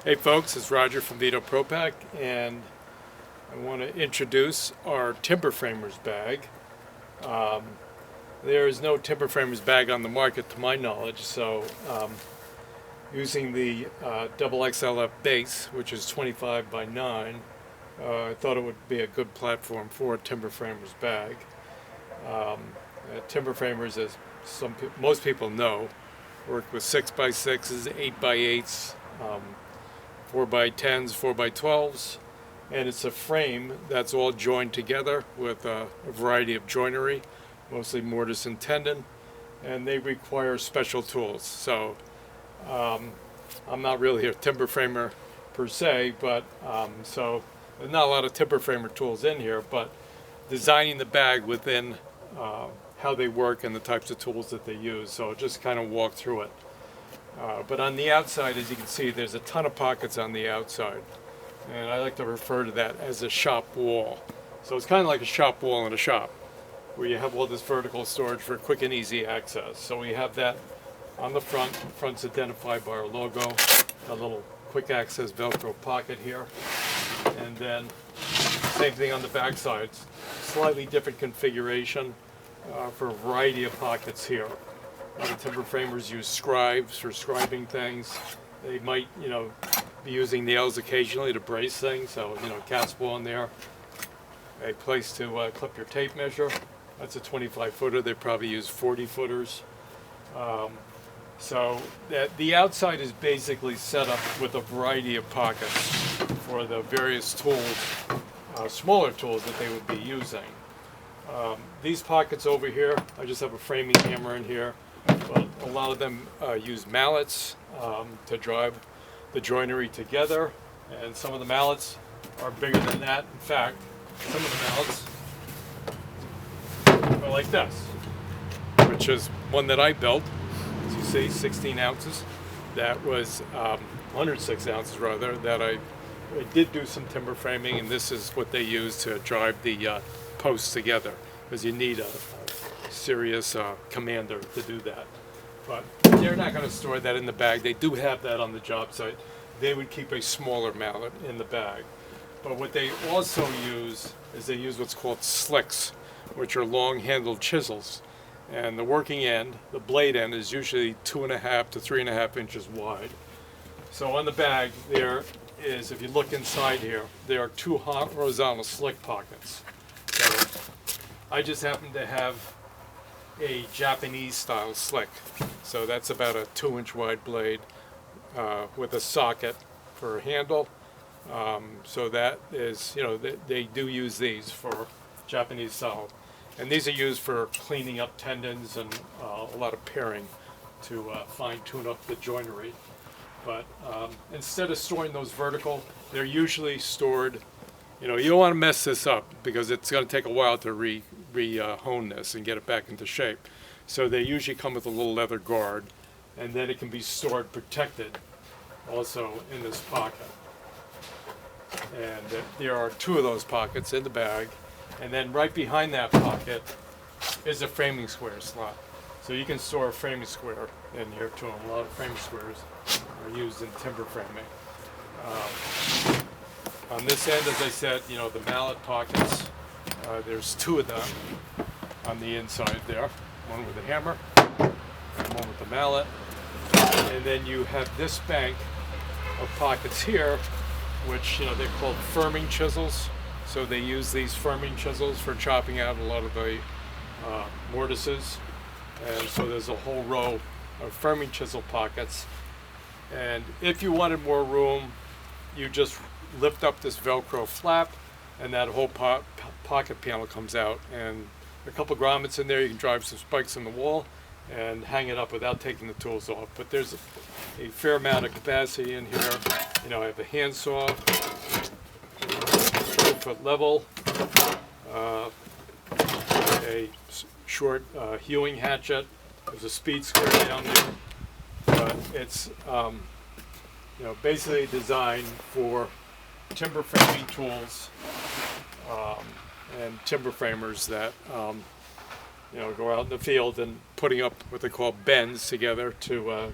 Hey folks, it's Roger from Veto Pack, and I want to introduce our Timber Framers bag. There is no Timber Framers bag on the market to my knowledge, so using the XXL base, which is 25 by 9, I thought it would be a good platform for a Timber Framers bag. Timber Framers, as most people know, work with 6x6s, 8x8s, 4x10s, 4x12s, and it's a frame that's all joined together with a variety of joinery, mostly mortise and tendon, and they require special tools. So I'm not really a timber framer per se, but so there's not a lot of timber framer tools in here, but designing the bag within how they work and the types of tools that they use. So I'll just kind of walk through it. But on the outside, as you can see, there's a ton of pockets on the outside. And I like to refer to that as a shop wall. So it's kind of like a shop wall in a shop, where you have all this vertical storage for quick and easy access. So we have that on the front. The front's identified by our logo, a little quick access Velcro pocket here. And then same thing on the back side. Slightly different configuration for a variety of pockets here. A lot of timber framers use scribes for scribing things. They might, be using nails occasionally to brace things. So, cat's paw in there. A place to clip your tape measure. That's a 25-footer. They probably use 40-footers. So the outside is basically set up with a variety of pockets for the various tools, smaller tools that they would be using. These pockets over here, I just have a framing hammer in here. But a lot of them use mallets to drive the joinery together, and some of the mallets are bigger than that. In fact, some of the mallets are like this, which is one that I built. As you see, 16 ounces. That was 106 ounces rather. That I did do some timber framing, and this is what they use to drive the posts together, because you need a serious commander to do that. But they're not going to store that in the bag. They do have that on the job site. They would keep a smaller mallet in the bag. But what they also use is they use what's called slicks, which are long-handled chisels. And the working end, the blade end, is usually 2.5 to 3.5 inches wide. So on the bag there is, if you look inside here, there are two horizontal slick pockets. So I just happen to have a Japanese style slick. So that's about a 2-inch wide blade with a socket for a handle. So that is, they do use these for Japanese style. And these are used for cleaning up tendons and a lot of paring to fine tune up the joinery. But instead of storing those vertical, they're usually stored. You don't want to mess this up because it's going to take a while to re-hone this and get it back into shape. So they usually come with a little leather guard, and then it can be stored protected also in this pocket. And there are two of those pockets in the bag, and then right behind that pocket is a framing square slot. So you can store a framing square in here too. A lot of framing squares are used in timber framing. On this end, as I said, the mallet pockets, there's two of them on the inside there. One with a hammer, and one with the mallet. And then you have this bank of pockets here, which, they're called firming chisels. So they use these firming chisels for chopping out a lot of the mortises. And so there's a whole row of firming chisel pockets. And if you wanted more room, you just lift up this Velcro flap, and that whole pocket panel comes out, and a couple grommets in there. You can drive some spikes in the wall and hang it up without taking the tools off. But there's a fair amount of capacity in here. I have a handsaw, 4-foot level, a short hewing hatchet. There's a speed square down there, but it's basically designed for timber framing tools and timber framers that go out in the field and putting up what they call bends together to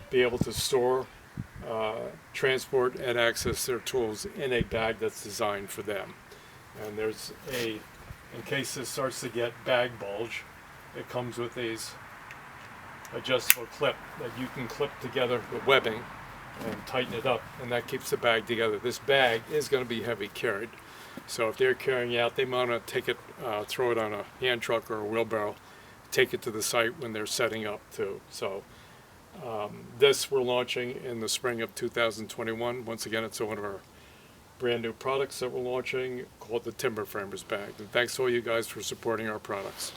be able to store transport and access their tools in a bag that's designed for them. And there's in case this starts to get bag bulge, it comes with these adjustable clip that you can clip together with webbing and tighten it up, and that keeps the bag together. This bag is going to be heavy carried, so if they're carrying out, they want to take it, throw it on a hand truck or a wheelbarrow, take it to the site when they're setting up too. So this we're launching in the spring of 2021. Once again, it's one of our brand new products that we're launching called the Timber Framers bag. And thanks to all you guys for supporting our products.